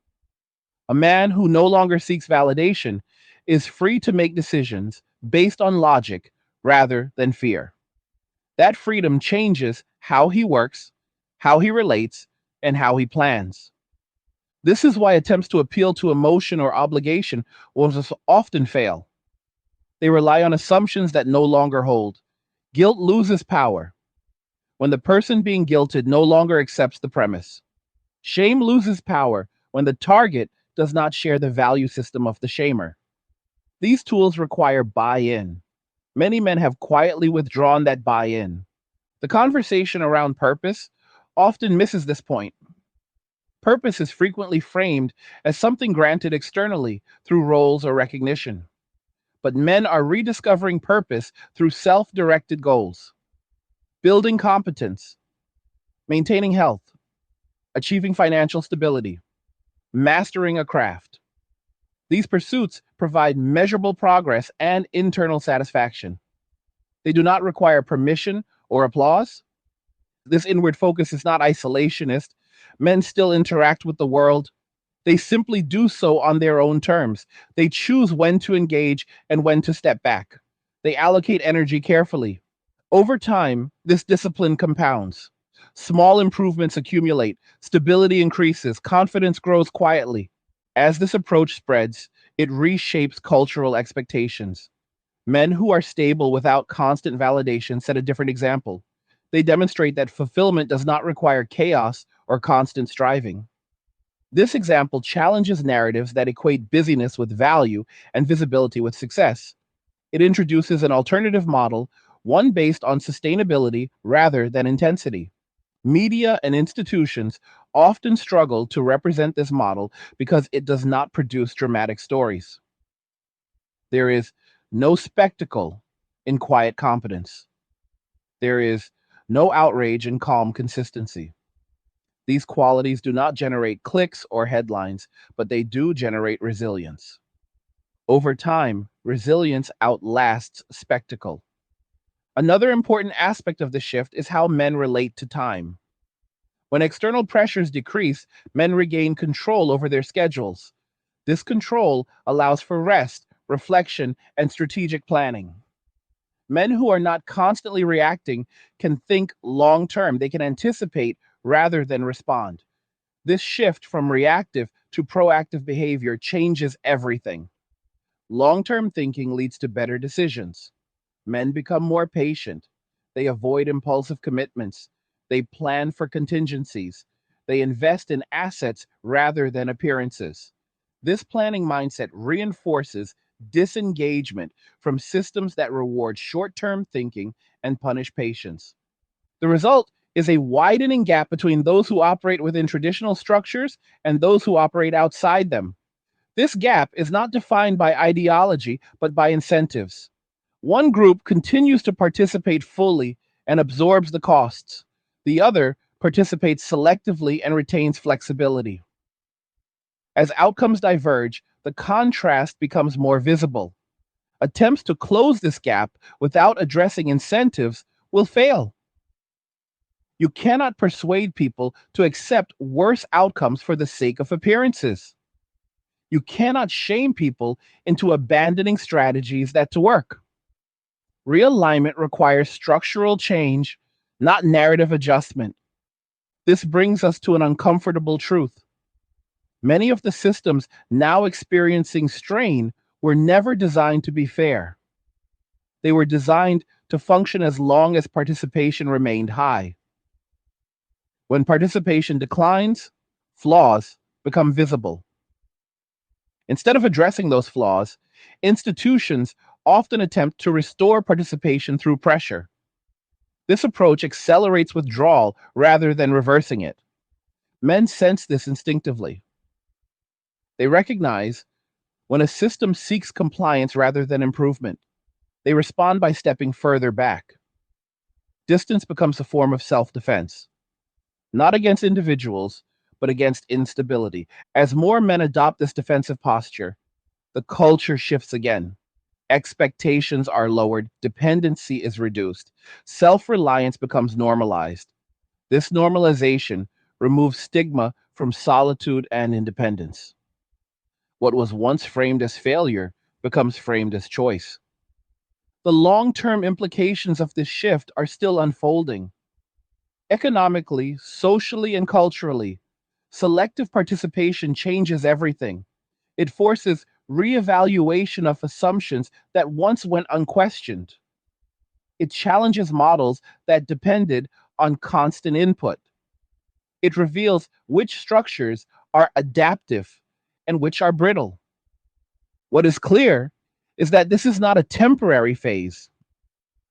A man who no longer seeks validation is free to make decisions based on logic rather than fear. That freedom changes how he works, how he relates, and how he plans. This is why attempts to appeal to emotion or obligation will often fail. They rely on assumptions that no longer hold. Guilt loses power when the person being guilted no longer accepts the premise. Shame loses power when the target does not share the value system of the shamer. These tools require buy in. Many men have quietly withdrawn that buy in. The conversation around purpose often misses this point. Purpose is frequently framed as something granted externally through roles or recognition. But men are rediscovering purpose through self directed goals, building competence, maintaining health, achieving financial stability, mastering a craft. These pursuits provide measurable progress and internal satisfaction. They do not require permission or applause. This inward focus is not isolationist. Men still interact with the world. They simply do so on their own terms. They choose when to engage and when to step back. They allocate energy carefully. Over time, this discipline compounds. Small improvements accumulate, stability increases, confidence grows quietly. As this approach spreads, it reshapes cultural expectations. Men who are stable without constant validation set a different example. They demonstrate that fulfillment does not require chaos or constant striving. This example challenges narratives that equate busyness with value and visibility with success. It introduces an alternative model, one based on sustainability rather than intensity. Media and institutions often struggle to represent this model because it does not produce dramatic stories. There is no spectacle in quiet competence. There is no outrage in calm consistency. These qualities do not generate clicks or headlines, but they do generate resilience. Over time, resilience outlasts spectacle. Another important aspect of the shift is how men relate to time. When external pressures decrease, men regain control over their schedules. This control allows for rest, reflection, and strategic planning. Men who are not constantly reacting can think long term. They can anticipate rather than respond. This shift from reactive to proactive behavior changes everything. Long term thinking leads to better decisions. Men become more patient. They avoid impulsive commitments. They plan for contingencies. They invest in assets rather than appearances. This planning mindset reinforces disengagement from systems that reward short term thinking and punish patience. The result is a widening gap between those who operate within traditional structures and those who operate outside them. This gap is not defined by ideology, but by incentives. One group continues to participate fully and absorbs the costs. The other participates selectively and retains flexibility. As outcomes diverge, the contrast becomes more visible. Attempts to close this gap without addressing incentives will fail. You cannot persuade people to accept worse outcomes for the sake of appearances. You cannot shame people into abandoning strategies that work. Realignment requires structural change, not narrative adjustment. This brings us to an uncomfortable truth. Many of the systems now experiencing strain were never designed to be fair. They were designed to function as long as participation remained high. When participation declines, flaws become visible. Instead of addressing those flaws, institutions often attempt to restore participation through pressure. This approach accelerates withdrawal rather than reversing it. Men sense this instinctively. They recognize when a system seeks compliance rather than improvement. They respond by stepping further back. Distance becomes a form of self-defense, not against individuals, but against instability. As more men adopt this defensive posture, the culture shifts again. Expectations are lowered, dependency is reduced, self-reliance becomes normalized. This normalization removes stigma from solitude and independence. What was once framed as failure becomes framed as choice. The long-term implications of this shift are still unfolding. Economically, socially, and culturally, selective participation changes everything. It forces reevaluation of assumptions that once went unquestioned. It challenges models that depended on constant input. It reveals which structures are adaptive and which are brittle. What is clear is that this is not a temporary phase.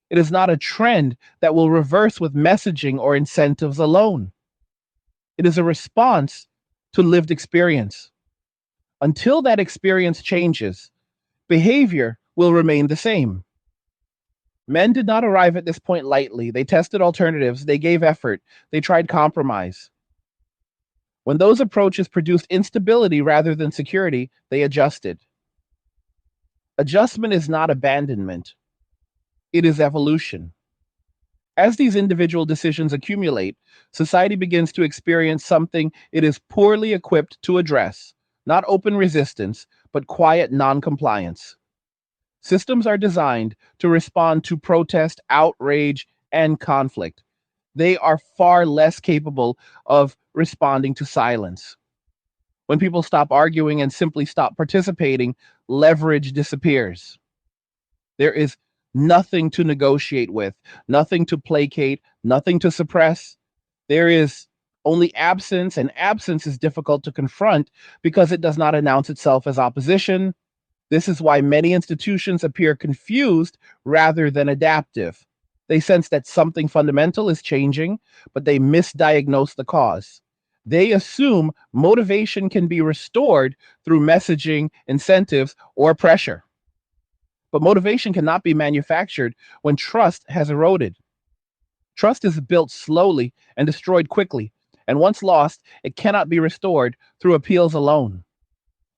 It is not a trend that will reverse with messaging or incentives alone. It is a response to lived experience. Until that experience changes, behavior will remain the same. Men did not arrive at this point lightly. They tested alternatives, they gave effort, they tried compromise. When those approaches produced instability rather than security, they adjusted. Adjustment is not abandonment, it is evolution. As these individual decisions accumulate, society begins to experience something it is poorly equipped to address, not open resistance, but quiet noncompliance. Systems are designed to respond to protest, outrage, and conflict. They are far less capable of responding to silence. When people stop arguing and simply stop participating, leverage disappears. There is nothing to negotiate with, nothing to placate, nothing to suppress. There is only absence, and absence is difficult to confront because it does not announce itself as opposition. This is why many institutions appear confused rather than adaptive. They sense that something fundamental is changing, but they misdiagnose the cause. They assume motivation can be restored through messaging, incentives, or pressure. But motivation cannot be manufactured when trust has eroded. Trust is built slowly and destroyed quickly, and once lost, it cannot be restored through appeals alone.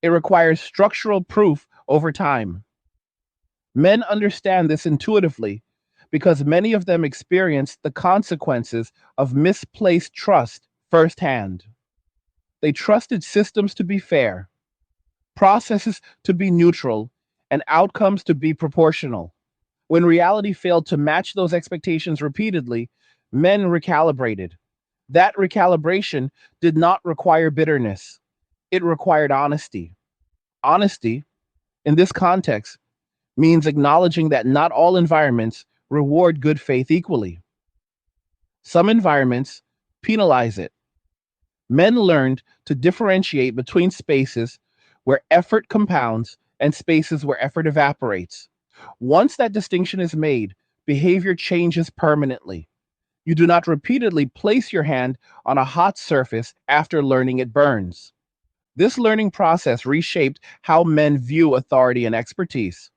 It requires structural proof over time. Men understand this intuitively because many of them experienced the consequences of misplaced trust firsthand. They trusted systems to be fair, processes to be neutral, and outcomes to be proportional. When reality failed to match those expectations repeatedly, men recalibrated. That recalibration did not require bitterness, it required honesty. Honesty, in this context, means acknowledging that not all environments reward good faith equally. Some environments penalize it. Men learned to differentiate between spaces where effort compounds and spaces where effort evaporates. Once that distinction is made, behavior changes permanently. You do not repeatedly place your hand on a hot surface after learning it burns. This learning process reshaped how men view authority and expertise.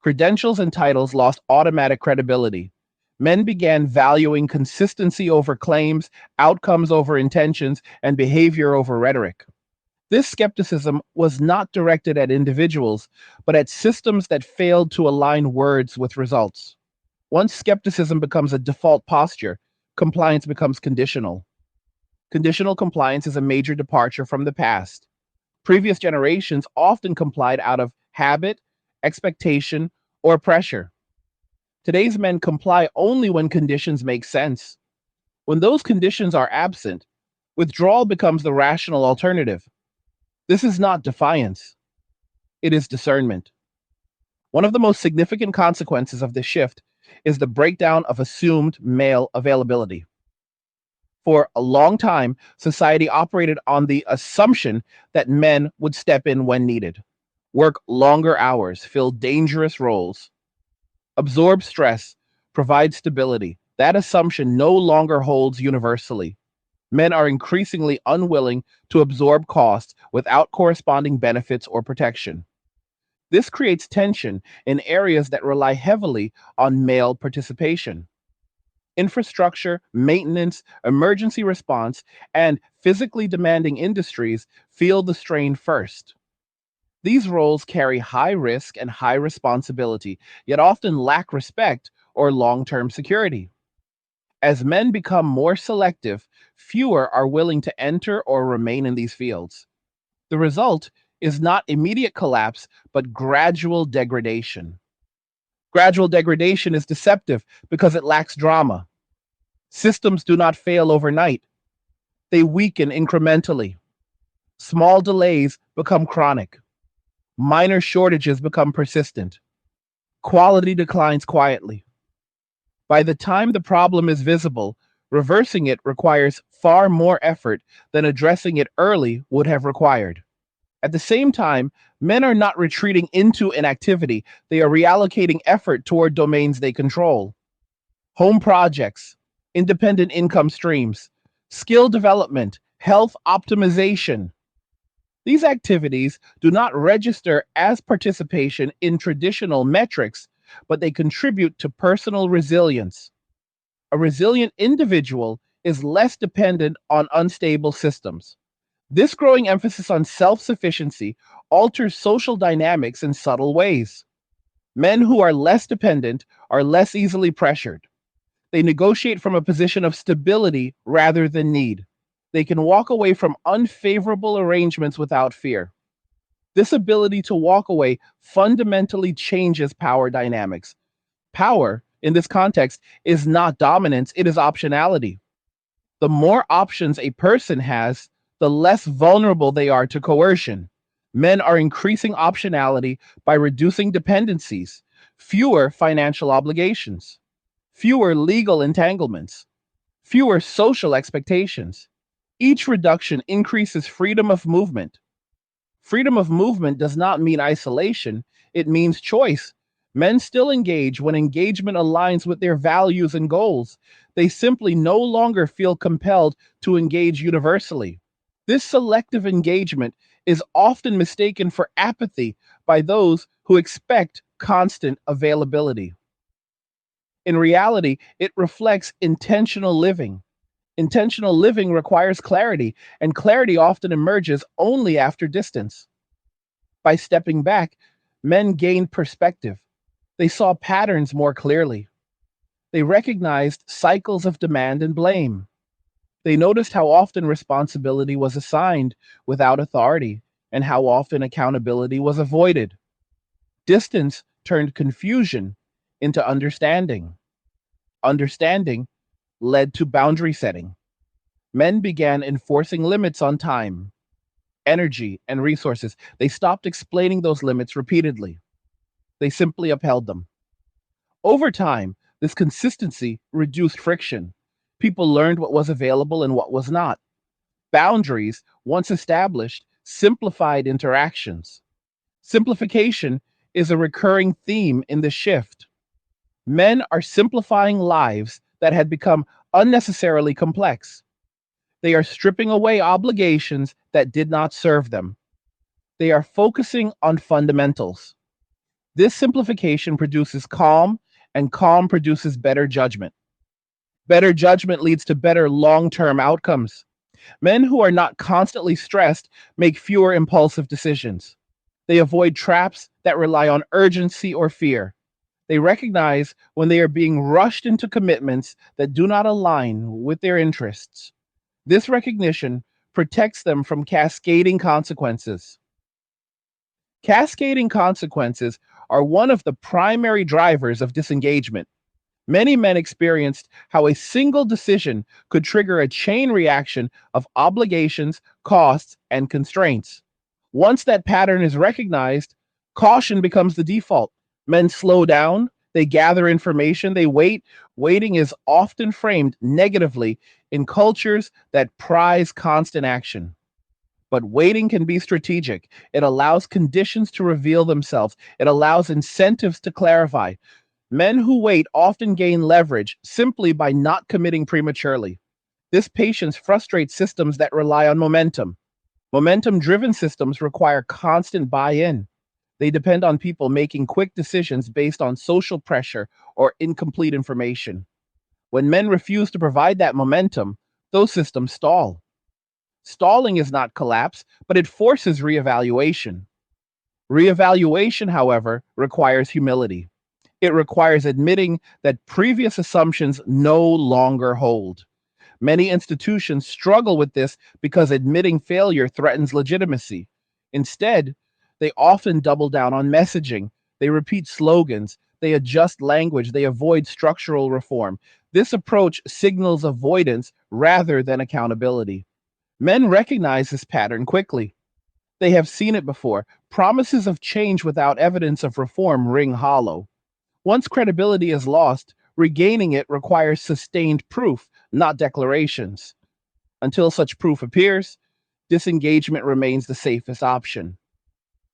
Credentials and titles lost automatic credibility. Men began valuing consistency over claims, outcomes over intentions, and behavior over rhetoric. This skepticism was not directed at individuals, but at systems that failed to align words with results. Once skepticism becomes a default posture, compliance becomes conditional. Conditional compliance is a major departure from the past. Previous generations often complied out of habit, expectation, or pressure. Today's men comply only when conditions make sense. When those conditions are absent, withdrawal becomes the rational alternative. This is not defiance, it is discernment. One of the most significant consequences of this shift is the breakdown of assumed male availability. For a long time, society operated on the assumption that men would step in when needed, work longer hours, fill dangerous roles, absorb stress, provide stability. That assumption no longer holds universally. Men are increasingly unwilling to absorb costs without corresponding benefits or protection. This creates tension in areas that rely heavily on male participation. Infrastructure, maintenance, emergency response, and physically demanding industries feel the strain first. These roles carry high risk and high responsibility, yet often lack respect or long term security. As men become more selective, fewer are willing to enter or remain in these fields. The result is not immediate collapse, but gradual degradation. Gradual degradation is deceptive because it lacks drama. Systems do not fail overnight, they weaken incrementally. Small delays become chronic. Minor shortages become persistent. Quality declines quietly. By the time the problem is visible, reversing it requires far more effort than addressing it early would have required. At the same time, men are not retreating into inactivity, they are reallocating effort toward domains they control. Home projects, independent income streams, skill development, health optimization. These activities do not register as participation in traditional metrics, but they contribute to personal resilience. A resilient individual is less dependent on unstable systems. This growing emphasis on self sufficiency alters social dynamics in subtle ways. Men who are less dependent are less easily pressured. They negotiate from a position of stability rather than need. They can walk away from unfavorable arrangements without fear. This ability to walk away fundamentally changes power dynamics. Power, in this context, is not dominance, it is optionality. The more options a person has, the less vulnerable they are to coercion. Men are increasing optionality by reducing dependencies, fewer financial obligations, fewer legal entanglements, fewer social expectations. Each reduction increases freedom of movement. Freedom of movement does not mean isolation, it means choice. Men still engage when engagement aligns with their values and goals. They simply no longer feel compelled to engage universally. This selective engagement is often mistaken for apathy by those who expect constant availability. In reality, it reflects intentional living. Intentional living requires clarity, and clarity often emerges only after distance. By stepping back, men gained perspective. They saw patterns more clearly. They recognized cycles of demand and blame. They noticed how often responsibility was assigned without authority and how often accountability was avoided. Distance turned confusion into understanding. Understanding led to boundary setting. Men began enforcing limits on time, energy, and resources. They stopped explaining those limits repeatedly. They simply upheld them. Over time, this consistency reduced friction. People learned what was available and what was not. Boundaries, once established, simplified interactions. Simplification is a recurring theme in the shift. Men are simplifying lives that had become unnecessarily complex. They are stripping away obligations that did not serve them. They are focusing on fundamentals. This simplification produces calm, and calm produces better judgment. Better judgment leads to better long term outcomes. Men who are not constantly stressed make fewer impulsive decisions. They avoid traps that rely on urgency or fear. They recognize when they are being rushed into commitments that do not align with their interests. This recognition protects them from cascading consequences. Cascading consequences are one of the primary drivers of disengagement. Many men experienced how a single decision could trigger a chain reaction of obligations, costs, and constraints. Once that pattern is recognized, caution becomes the default. Men slow down, they gather information, they wait. Waiting is often framed negatively in cultures that prize constant action. But waiting can be strategic. It allows conditions to reveal themselves, it allows incentives to clarify. Men who wait often gain leverage simply by not committing prematurely. This patience frustrates systems that rely on momentum. Momentum driven systems require constant buy in. They depend on people making quick decisions based on social pressure or incomplete information. When men refuse to provide that momentum, those systems stall. Stalling is not collapse, but it forces reevaluation. Reevaluation, however, requires humility. It requires admitting that previous assumptions no longer hold. Many institutions struggle with this because admitting failure threatens legitimacy. Instead, they often double down on messaging. They repeat slogans. They adjust language. They avoid structural reform. This approach signals avoidance rather than accountability. Men recognize this pattern quickly. They have seen it before. Promises of change without evidence of reform ring hollow. Once credibility is lost, regaining it requires sustained proof, not declarations. Until such proof appears, disengagement remains the safest option.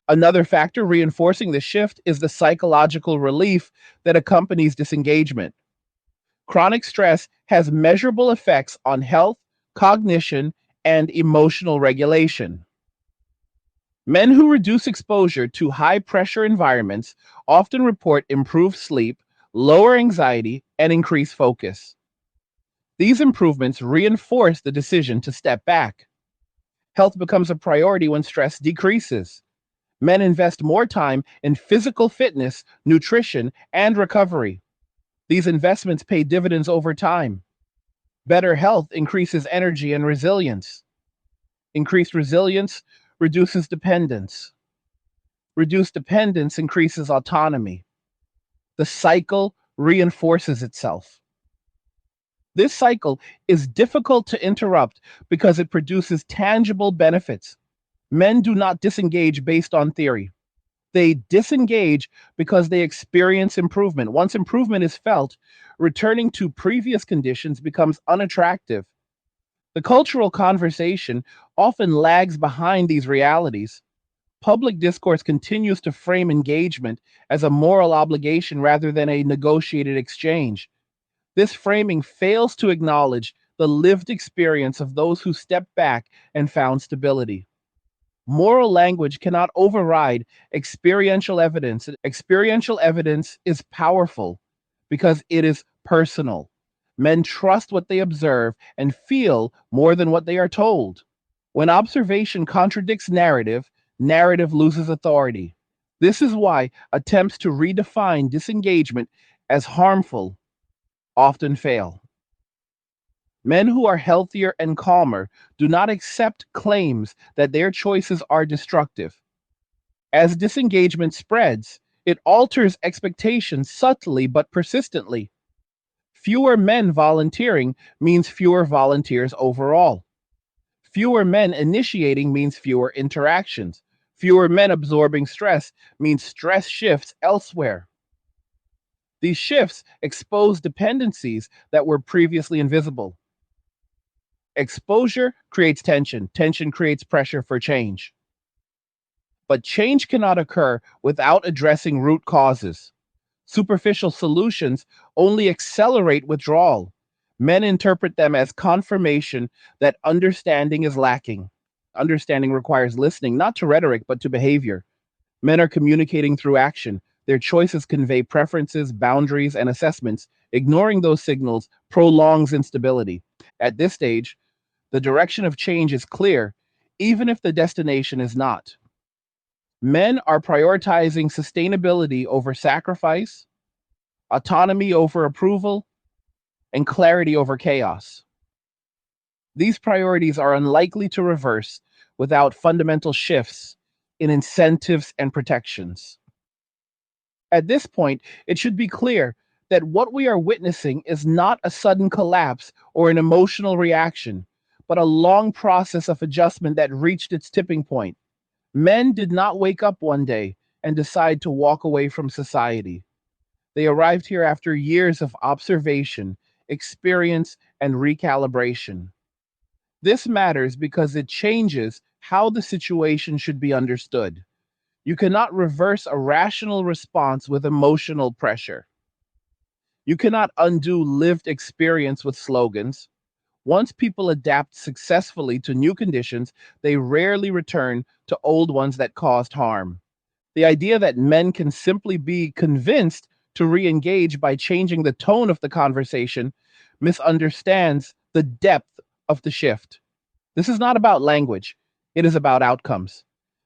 Another factor reinforcing the shift is the psychological relief that accompanies disengagement. Chronic stress has measurable effects on health, cognition, and emotional regulation. Men who reduce exposure to high pressure environments often report improved sleep, lower anxiety, and increased focus. These improvements reinforce the decision to step back. Health becomes a priority when stress decreases. Men invest more time in physical fitness, nutrition, and recovery. These investments pay dividends over time. Better health increases energy and resilience. Increased resilience reduces dependence. Reduced dependence increases autonomy. The cycle reinforces itself. This cycle is difficult to interrupt because it produces tangible benefits. Men do not disengage based on theory. They disengage because they experience improvement. Once improvement is felt, returning to previous conditions becomes unattractive. The cultural conversation often lags behind these realities. Public discourse continues to frame engagement as a moral obligation rather than a negotiated exchange. This framing fails to acknowledge the lived experience of those who stepped back and found stability. Moral language cannot override experiential evidence. Experiential evidence is powerful because it is personal. Men trust what they observe and feel more than what they are told. When observation contradicts narrative, narrative loses authority. This is why attempts to redefine disengagement as harmful often fail. Men who are healthier and calmer do not accept claims that their choices are destructive. As disengagement spreads, it alters expectations subtly but persistently. Fewer men volunteering means fewer volunteers overall. Fewer men initiating means fewer interactions. Fewer men absorbing stress means stress shifts elsewhere. These shifts expose dependencies that were previously invisible. Exposure creates tension. Tension creates pressure for change. But change cannot occur without addressing root causes. Superficial solutions only accelerate withdrawal. Men interpret them as confirmation that understanding is lacking. Understanding requires listening, not to rhetoric, but to behavior. Men are communicating through action. Their choices convey preferences, boundaries, and assessments. Ignoring those signals prolongs instability. At this stage, the direction of change is clear, even if the destination is not. Men are prioritizing sustainability over sacrifice, autonomy over approval, and clarity over chaos. These priorities are unlikely to reverse without fundamental shifts in incentives and protections. At this point, it should be clear that what we are witnessing is not a sudden collapse or an emotional reaction, but a long process of adjustment that reached its tipping point. Men did not wake up one day and decide to walk away from society. They arrived here after years of observation, experience, and recalibration. This matters because it changes how the situation should be understood. You cannot reverse a rational response with emotional pressure. You cannot undo lived experience with slogans. Once people adapt successfully to new conditions, they rarely return to old ones that caused harm. The idea that men can simply be convinced to re engage by changing the tone of the conversation misunderstands the depth of the shift. This is not about language, it is about outcomes.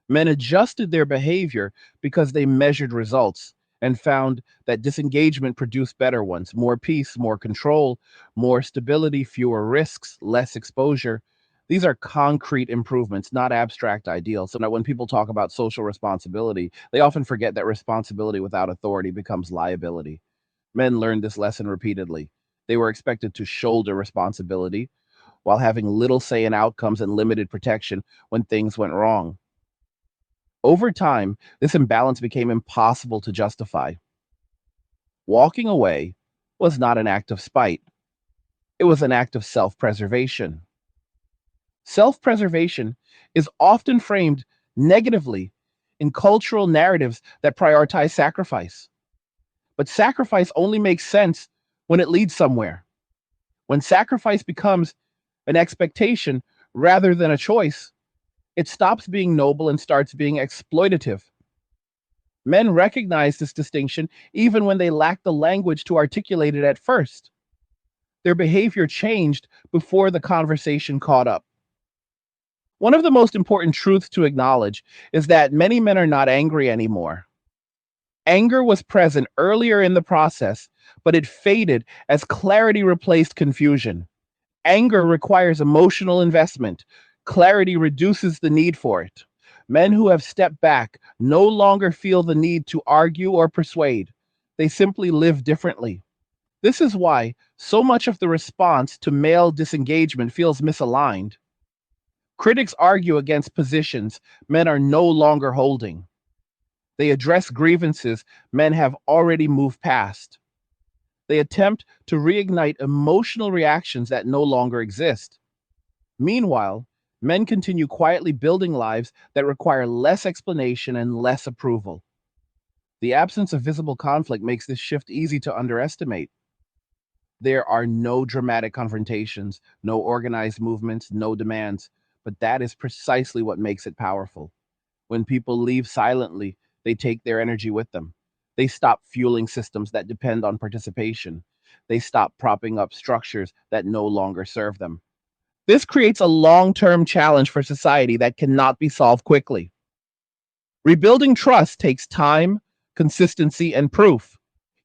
Men adjusted their behavior because they measured results and found that disengagement produced better ones: more peace, more control, more stability, fewer risks, less exposure. These are concrete improvements, not abstract ideals. So now, when people talk about social responsibility, they often forget that responsibility without authority becomes liability. Men learned this lesson repeatedly. They were expected to shoulder responsibility while having little say in outcomes and limited protection when things went wrong. Over time, this imbalance became impossible to justify. Walking away was not an act of spite, it was an act of self preservation. Self preservation is often framed negatively in cultural narratives that prioritize sacrifice. But sacrifice only makes sense when it leads somewhere. When sacrifice becomes an expectation rather than a choice, it stops being noble and starts being exploitative. Men recognize this distinction even when they lack the language to articulate it at first. Their behavior changed before the conversation caught up. One of the most important truths to acknowledge is that many men are not angry anymore. Anger was present earlier in the process, but it faded as clarity replaced confusion. Anger requires emotional investment. Clarity reduces the need for it. Men who have stepped back no longer feel the need to argue or persuade. They simply live differently. This is why so much of the response to male disengagement feels misaligned. Critics argue against positions men are no longer holding. They address grievances men have already moved past. They attempt to reignite emotional reactions that no longer exist. Meanwhile, men continue quietly building lives that require less explanation and less approval. The absence of visible conflict makes this shift easy to underestimate. There are no dramatic confrontations, no organized movements, no demands, but that is precisely what makes it powerful. When people leave silently, they take their energy with them. They stop fueling systems that depend on participation. They stop propping up structures that no longer serve them. This creates a long term challenge for society that cannot be solved quickly. Rebuilding trust takes time, consistency, and proof.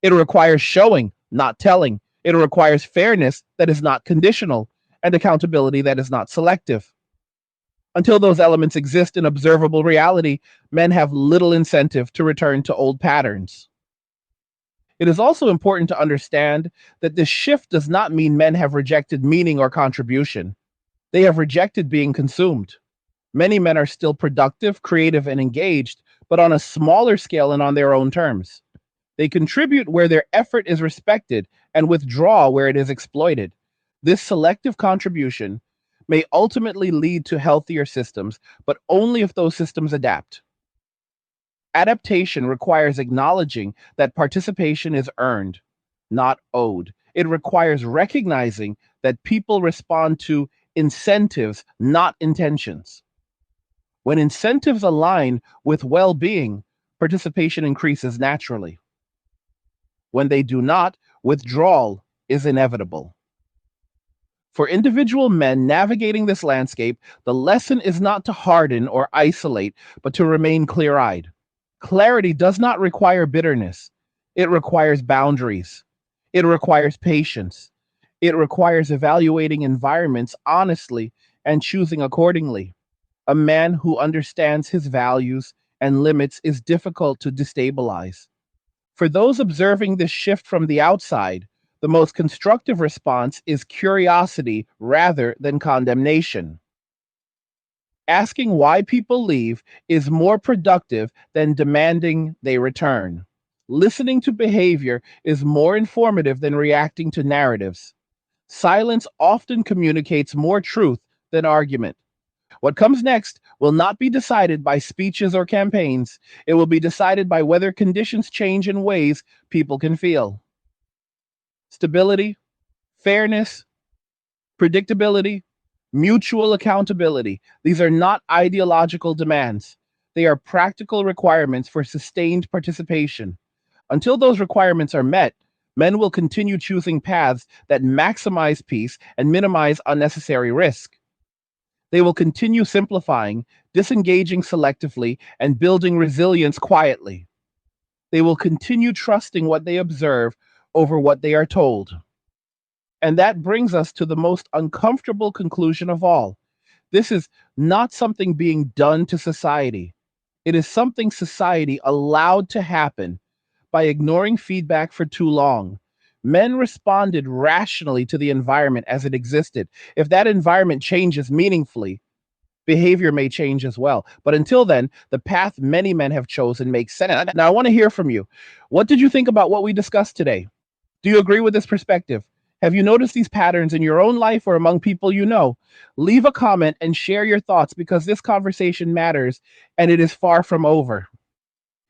It requires showing, not telling. It requires fairness that is not conditional and accountability that is not selective. Until those elements exist in observable reality, men have little incentive to return to old patterns. It is also important to understand that this shift does not mean men have rejected meaning or contribution. They have rejected being consumed. Many men are still productive, creative, and engaged, but on a smaller scale and on their own terms. They contribute where their effort is respected and withdraw where it is exploited. This selective contribution may ultimately lead to healthier systems, but only if those systems adapt. Adaptation requires acknowledging that participation is earned, not owed. It requires recognizing that people respond to incentives, not intentions. When incentives align with well being, participation increases naturally. When they do not, withdrawal is inevitable. For individual men navigating this landscape, the lesson is not to harden or isolate, but to remain clear eyed. Clarity does not require bitterness, it requires boundaries, it requires patience, it requires evaluating environments honestly and choosing accordingly. A man who understands his values and limits is difficult to destabilize. For those observing this shift from the outside, the most constructive response is curiosity rather than condemnation. Asking why people leave is more productive than demanding they return. Listening to behavior is more informative than reacting to narratives. Silence often communicates more truth than argument. What comes next will not be decided by speeches or campaigns. It will be decided by whether conditions change in ways people can feel. Stability, fairness, predictability, mutual accountability. These are not ideological demands. They are practical requirements for sustained participation. Until those requirements are met, men will continue choosing paths that maximize peace and minimize unnecessary risk. They will continue simplifying, disengaging selectively, and building resilience quietly. They will continue trusting what they observe over what they are told. And that brings us to the most uncomfortable conclusion of all. This is not something being done to society. It is something society allowed to happen by ignoring feedback for too long. Men responded rationally to the environment as it existed. If that environment changes meaningfully, behavior may change as well. But until then, the path many men have chosen makes sense. Now, I want to hear from you. What did you think about what we discussed today? Do you agree with this perspective? Have you noticed these patterns in your own life or among people you know? Leave a comment and share your thoughts because this conversation matters and it is far from over.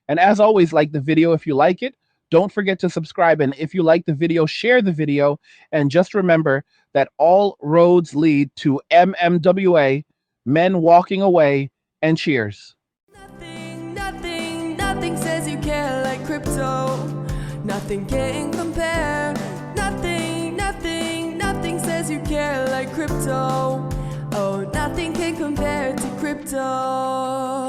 And as always, like the video if you like it. Don't forget to subscribe. And if you like the video, share the video. And just remember that all roads lead to MMWA, men walking away, and cheers. Nothing says you care like crypto. Nothing can compare. Nothing says you care like crypto. Oh, nothing can compare to crypto.